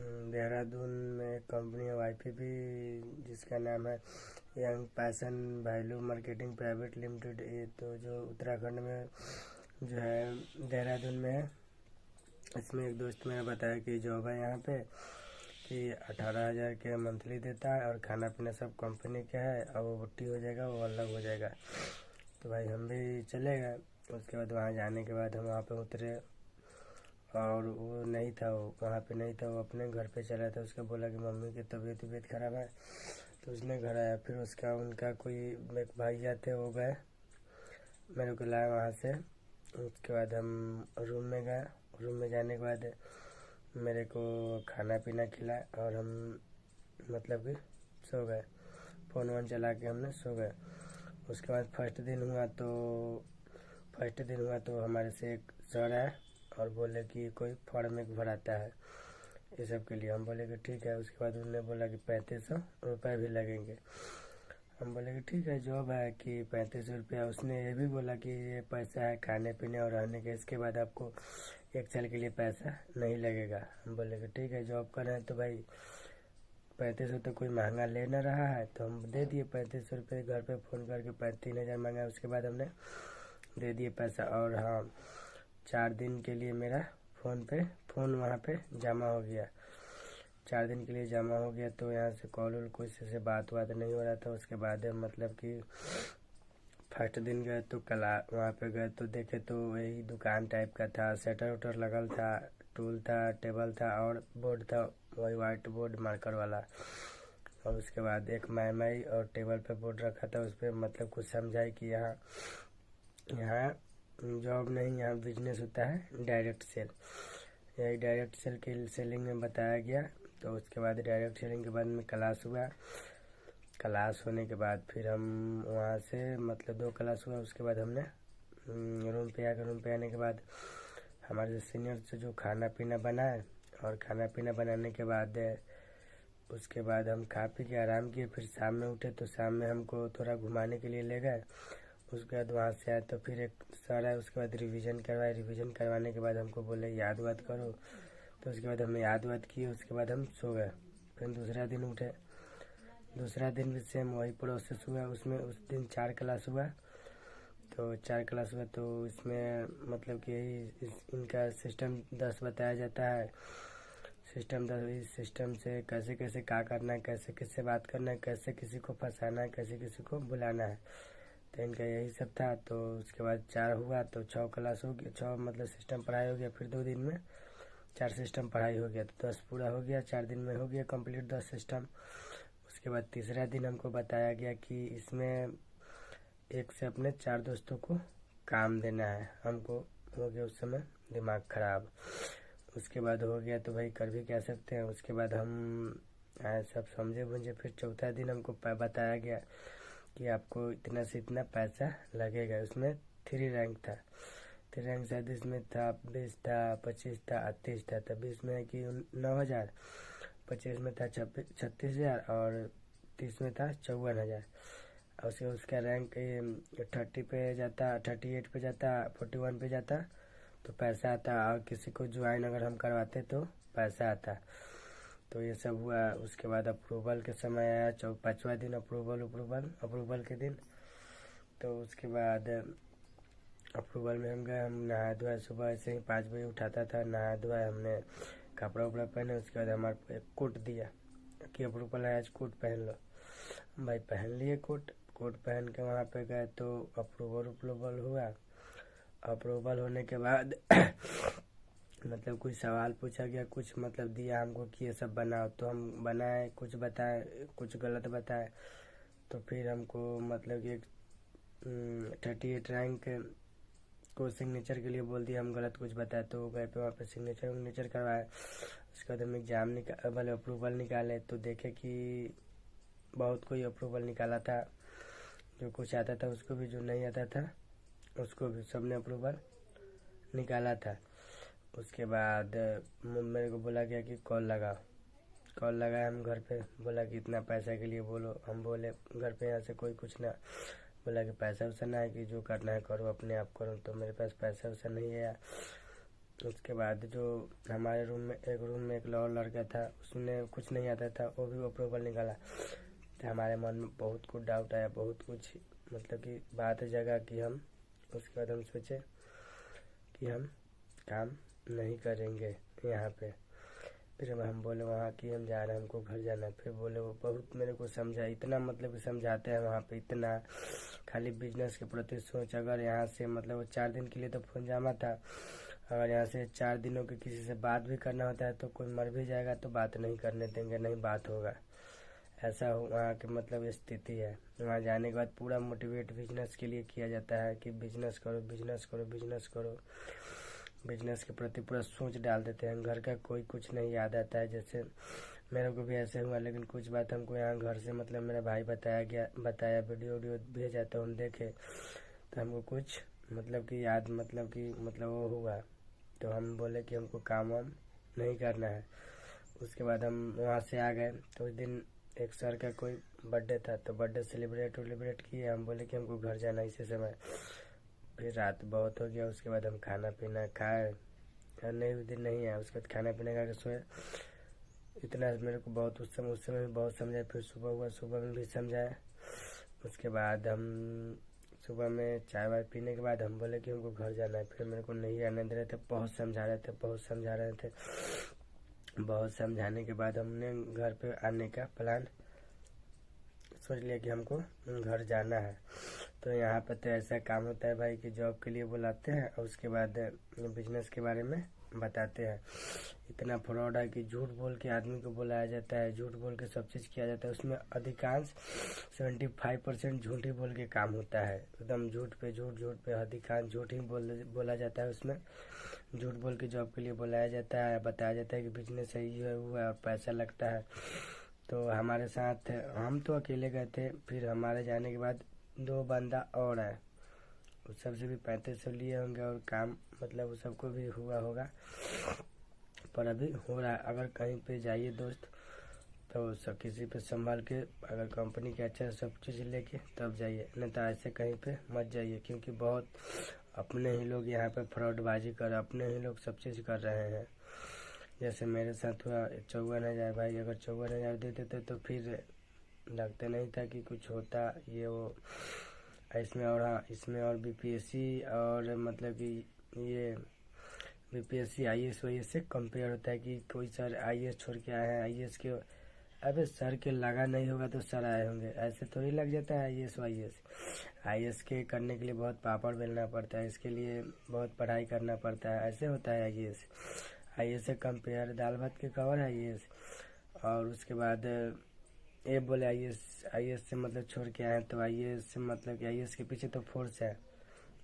देहरादून में एक कंपनी है YPP, जिसका नाम है young passion value marketing private limited. ये तो जो उत्तराखंड में जो है देहरादून में है। इसमें एक दोस्त मेरा बताया कि जॉब है यहाँ पे कि 18,000 के मंथली देता है और खाना पीना सब कंपनी का है, और वो भुट्टी हो जाएगा, वो अलग हो जाएगा। तो भाई हम भी चले गए। उसके बाद वहाँ जाने के बाद हम वहाँ पे उतरे और वो नहीं था, वो वहाँ पे नहीं था, वो अपने घर पे चला था। उसका बोला कि मम्मी की तबीयत ख़राब है, तो उसने घर आया। फिर उसका उनका कोई एक भैया थे, वो गए मेरे को लाया वहाँ से। उसके बाद हम रूम में गए। रूम में जाने के बाद मेरे को खाना पीना खिलाया और हम मतलब कि सो गए। फ़ोन वोन चला के हमने सो गए। उसके बाद फर्स्ट दिन हुआ तो हमारे से एक सर आए और बोले कि कोई फॉर्म एक भराता है ये सब के लिए। हम बोले कि ठीक है। उसके बाद उन्होंने बोला कि 3500 रुपये भी लगेंगे। हम बोले कि ठीक है, जॉब है कि 3500 रुपया। उसने ये भी बोला कि ये पैसा है खाने पीने और रहने के, इसके बाद आपको 1 साल के लिए पैसा नहीं लगेगा। हम बोले कि ठीक है, जॉब कर रहे हैं तो भाई 3500 तो कोई महंगा ले ना रहा है, तो हम दे दिए 3500 रुपये। घर पे फ़ोन करके 3,000 मांगा। उसके बाद हमने दे दिए पैसा। और हाँ, 4 दिन के लिए मेरा फ़ोन वहाँ पे जमा हो गया। 4 दिन के लिए जमा हो गया। तो यहाँ से कॉल वॉल किसी से बात नहीं हो रहा था। उसके बाद मतलब कि फर्स्ट दिन गए तो वहाँ पे गए तो देखे तो वही दुकान टाइप का था, शटर वटर लगल था, टूल था, टेबल था और बोर्ड था, वही वाइट बोर्ड मार्कर वाला। और उसके बाद एक माई और टेबल पे बोर्ड रखा था, उस पर मतलब कुछ समझाए कि यहाँ जॉब नहीं, यहाँ बिजनेस होता है डायरेक्ट सेल। यही डायरेक्ट सेल की सेलिंग में बताया गया। तो उसके बाद डायरेक्ट सेलिंग के बाद में क्लास हुआ। क्लास होने के बाद फिर हम वहाँ से मतलब 2 क्लास हुआ। उसके बाद हमने रूम पे आने के बाद हमारे जो सीनियर से जो खाना पीना बनाए, और खाना पीना बनाने के बाद उसके बाद हम खा पी के आराम किए। फिर शाम में उठे तो शाम में हमको थोड़ा घुमाने के लिए ले गए। उसके बाद वहाँ से आए तो फिर एक सर आए। उसके बाद रिवीजन करवाए। रिवीजन करवाने के बाद हमको बोले याद वाद करो। तो उसके बाद हमने याद वाद किए। उसके बाद हम सो गए। फिर दूसरा दिन उठे। दूसरा दिन भी सेम वही प्रोसेस हुआ। उसमें उस दिन 4 क्लास हुआ। तो 4 क्लास हुआ तो इसमें मतलब कि यही इनका सिस्टम 10 बताया जाता है। सिस्टम 10, इस सिस्टम से कैसे कैसे क्या करना है, कैसे किससे बात करना है, कैसे किसी को फंसाना है, कैसे किसी को बुलाना है। तो इनका यही सब था। तो उसके बाद 4 हुआ तो 6 क्लास हो गया। 6 मतलब सिस्टम पढ़ाई हो गया। फिर 2 दिन में 4 सिस्टम पढ़ाई हो गया। तो 10 पूरा हो गया। 4 दिन में हो गया कंप्लीट 10 सिस्टम। उसके बाद तीसरा दिन हमको बताया गया कि इसमें एक से अपने 4 दोस्तों को काम देना है। हमको हो गया उस समय दिमाग ख़राब। उसके बाद हो गया तो भाई कर भी क्या सकते हैं। उसके बाद हम सब समझे बुझे। फिर चौथा दिन हमको बताया गया कि आपको इतना से इतना पैसा लगेगा। उसमें 3 रैंक था। 3 रैंक शायद इसमें था, 20 था, 25 था, 38 था। तो 20 में है कि 9,000, 25 में था 36,000 और 30 में था 54,000। और उसका रैंक 30 पे जाता, 38 पे जाता, 41 पे जाता तो पैसा आता। और किसी को ज्वाइन अगर हम करवाते तो पैसा आता। तो ये सब हुआ। उसके बाद अप्रूवल के समय आया 5वां दिन, अप्रूवल के दिन। तो उसके बाद अप्रूवल में हम गए। हम नहा धोए, सुबह ऐसे ही 5 बजे उठाता था, नहा धोए, हमने कपड़ा उपड़ा पहने। उसके बाद हमारे एक कोट दिया कि अप्रूवल है, आज कोट पहन लो। भाई पहन लिए कोट पहन के वहाँ पे गए तो अप्रूवल हुआ। अप्रूवल होने के बाद मतलब कुछ सवाल पूछा गया, कुछ मतलब दिया हमको कि ये सब बनाओ। तो हम बनाए, कुछ बताए, कुछ गलत बताए। तो फिर हमको मतलब कि 38 रैंक को सिग्नेचर के लिए बोल दिया। हम गलत कुछ बताए तो गए पे वहाँ पे सिग्नेचर करवाए। उसके बाद हम एग्ज़ाम वाले अप्रूवल निकाले तो देखे कि बहुत कोई अप्रूवल निकाला था। जो कुछ आता था उसको भी, जो नहीं आता था उसको भी, सबने अप्रूवल निकाला था। उसके बाद मेरे को बोला गया कि कॉल लगाया हम घर पे। बोला कि इतना पैसा के लिए बोलो। हम बोले घर पे यहाँ से कोई कुछ ना। बोला कि पैसा वैसा ना है कि जो करना है करो, अपने आप करो। तो मेरे पास पैसा वैसा नहीं है। उसके बाद जो हमारे रूम में एक और लड़का था, उसने कुछ नहीं आता था, वो भी अप्रूवल निकाला। तो हमारे मन में बहुत कुछ डाउट आया, बहुत कुछ मतलब कि बात जगह कि हम उसके बाद हम सोचे कि हम काम नहीं करेंगे यहाँ पे। फिर हम बोले वहाँ कि हम जा रहे हैं, हमको घर जाना है। फिर बोले वो बहुत मेरे को समझा, इतना मतलब कि समझाते हैं वहाँ पे, इतना खाली बिजनेस के प्रति सोच। अगर यहाँ से मतलब 4 दिन के लिए तो फोन जमा था, अगर यहाँ से 4 दिनों के किसी से बात भी करना होता है तो कोई मर भी जाएगा तो बात नहीं करने देंगे, नहीं बात होगा। ऐसा वहाँ की मतलब स्थिति है। वहाँ जाने के बाद पूरा मोटिवेट बिजनेस के लिए किया जाता है कि बिजनेस करो, बिजनेस करो, बिजनेस करो। बिजनेस के प्रति पूरा सोच डाल देते हैं। घर का कोई कुछ नहीं याद आता है। जैसे मेरे को भी ऐसे हुआ, लेकिन कुछ बात हमको यहाँ घर से मतलब मेरा भाई बताया वीडियो भेजा तो हम देखे, तो हमको कुछ मतलब कि याद मतलब वो हुआ। तो हम बोले कि हमको काम वाम नहीं करना है। उसके बाद हम वहाँ से आ गए। तो उस दिन एक सर का कोई बर्थडे था, तो बर्थडे सेलिब्रेट किए। हम बोले कि हमको घर जाना इसी समय। फिर रात बहुत हो गया। उसके बाद हम खाना पीना खाए, नहीं उस दिन नहीं आया। उसके बाद खाना पीना खा के सोए। इतना मेरे को बहुत उस समय भी बहुत समझाया। फिर सुबह हुआ, सुबह में भी समझाया। उसके बाद हम सुबह में चाय वाय पीने के बाद हम बोले कि हमको घर जाना है। फिर मेरे को नहीं आने दे रहे थे, बहुत समझा रहे थे। बहुत समझाने के बाद हमने घर पे आने का प्लान सोच लिया कि हमको घर जाना है। तो यहाँ पे तो ऐसा काम होता है भाई कि जॉब के लिए बुलाते हैं और उसके बाद बिजनेस के बारे में बताते हैं। इतना फ्रॉड है कि झूठ बोल के आदमी को बुलाया जाता है, झूठ बोल के सब चीज़ किया जाता है। उसमें अधिकांश 75% झूठ ही बोल के काम होता है। एकदम झूठ पे अधिकांश झूठ ही बोला जाता है। उसमें झूठ बोल के जॉब के लिए बुलाया जाता है, बताया जाता है कि बिजनेस सही है हुआ और पैसा लगता है। तो हमारे साथ हम तो अकेले गए थे। फिर हमारे जाने के बाद 2 बंदा और है, उस सबसे भी 3500 लिए होंगे और काम मतलब उस सबको भी हुआ होगा, पर अभी हो रहा है। अगर कहीं पे जाइए दोस्त तो सब किसी पे संभाल के, अगर कंपनी के अच्छा सब चीज़ लेके तब जाइए, नहीं तो ऐसे कहीं पे मत जाइए। क्योंकि बहुत अपने ही लोग यहाँ पे फ्रॉडबाजी अपने ही लोग सब चीज़ कर रहे हैं। जैसे मेरे साथ हुआ 54,000 भाई, अगर 54,000 देते तो फिर लगता नहीं था कि कुछ होता ये वो। इसमें और बीपीएससी और मतलब कि ये बीपीएससी आईएएस वाईएएस से कंपेयर होता है कि कोई सर आईएएस छोड़ के आए हैं, आईएएस के अबे सर के लगा नहीं होगा तो सर आए होंगे, ऐसे थोड़ी लग जाता है आईएएस वाईएएस। आईएएस के करने के लिए बहुत पापड़ बेलना पड़ता है, इसके लिए बहुत पढ़ाई करना पड़ता है, ऐसे होता है आईएएस से कंपेयर दाल भात के कवर है आईएएस। और उसके बाद ये बोले आईएएस से मतलब छोड़ के आए तो आईएएस से मतलब कि आईएएस के पीछे तो फोर्स है,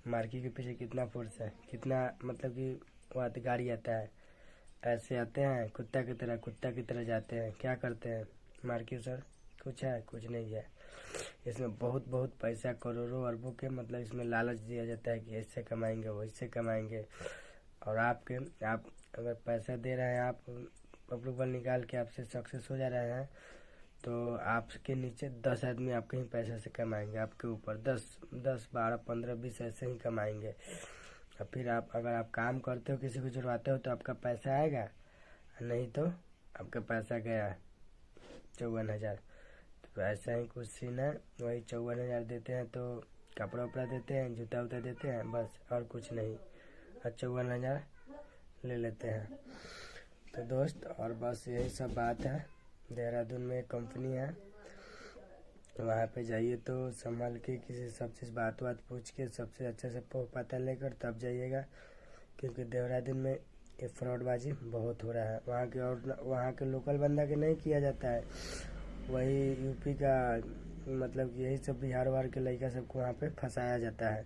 मार्की के पीछे कितना फोर्स है, कितना मतलब कि वो गाड़ी आता है, ऐसे आते हैं कुत्ता की तरह जाते हैं। क्या करते हैं मार्की सर, कुछ है कुछ नहीं है। इसमें बहुत पैसा करोड़ों अरबों के मतलब इसमें लालच दिया जाता है कि ऐसे कमाएंगे वैसे कमाएंगे। और आप अगर पैसा दे रहे हैं, आप अप्रूवल निकाल के आपसे सक्सेस हो जा रहे हैं, तो आपके नीचे 10 आदमी आपके ही पैसे से कमाएंगे, आपके ऊपर 10, 12, 15, 20 ऐसे ही कमाएंगे। और फिर अगर आप काम करते हो, किसी को जुड़वाते हो तो आपका पैसा आएगा, नहीं तो आपका पैसा गया 54,000। तो ऐसा ही कुछ सीन है। वही 54,000 देते हैं तो कपड़ा उपड़ा देते हैं, जूता उता देते हैं, बस और कुछ नहीं, और 54,000 ले लेते हैं। तो दोस्त और बस यही सब बात है। देहरादून में एक कंपनी है, वहाँ पे जाइए तो संभाल के किसी सब चीज़ बात पूछ के सबसे अच्छे से पता लेकर तब जाइएगा। क्योंकि देहरादून में ये फ्रॉडबाजी बहुत हो रहा है। वहाँ के लोकल बंदा के नहीं किया जाता है, वही यूपी का मतलब यही सब बिहार वार के लड़का सबको वहाँ पे फंसाया जाता है।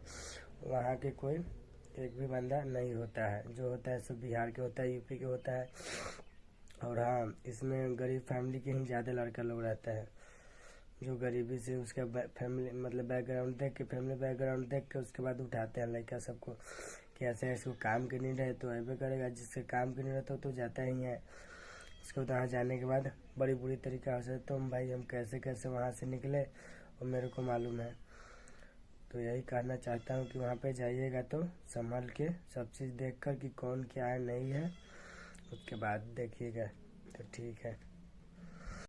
वहाँ के कोई एक भी बंदा नहीं होता है, जो होता है सब बिहार के होता है, यूपी के होता है। और हाँ, इसमें गरीब फैमिली के ही ज़्यादा लड़का लोग रहता है, जो गरीबी से उसका फैमिली मतलब फैमिली बैकग्राउंड देख के उसके बाद उठाते हैं लड़का सबको कि ऐसे इसको काम की नहीं रहे तो ऐसे करेगा, जिससे काम की नहीं रहता तो जाता ही है। उसके बाद वहाँ जाने के बाद बड़ी बुरी तरीका से तो भाई हम कैसे वहाँ से निकले और मेरे को मालूम है। तो यही कहना चाहता हूँ कि वहाँ पे जाइएगा तो संभल के सब चीज़ देख कर कि कौन क्या है नहीं है, उसके बाद देखिएगा। तो ठीक है।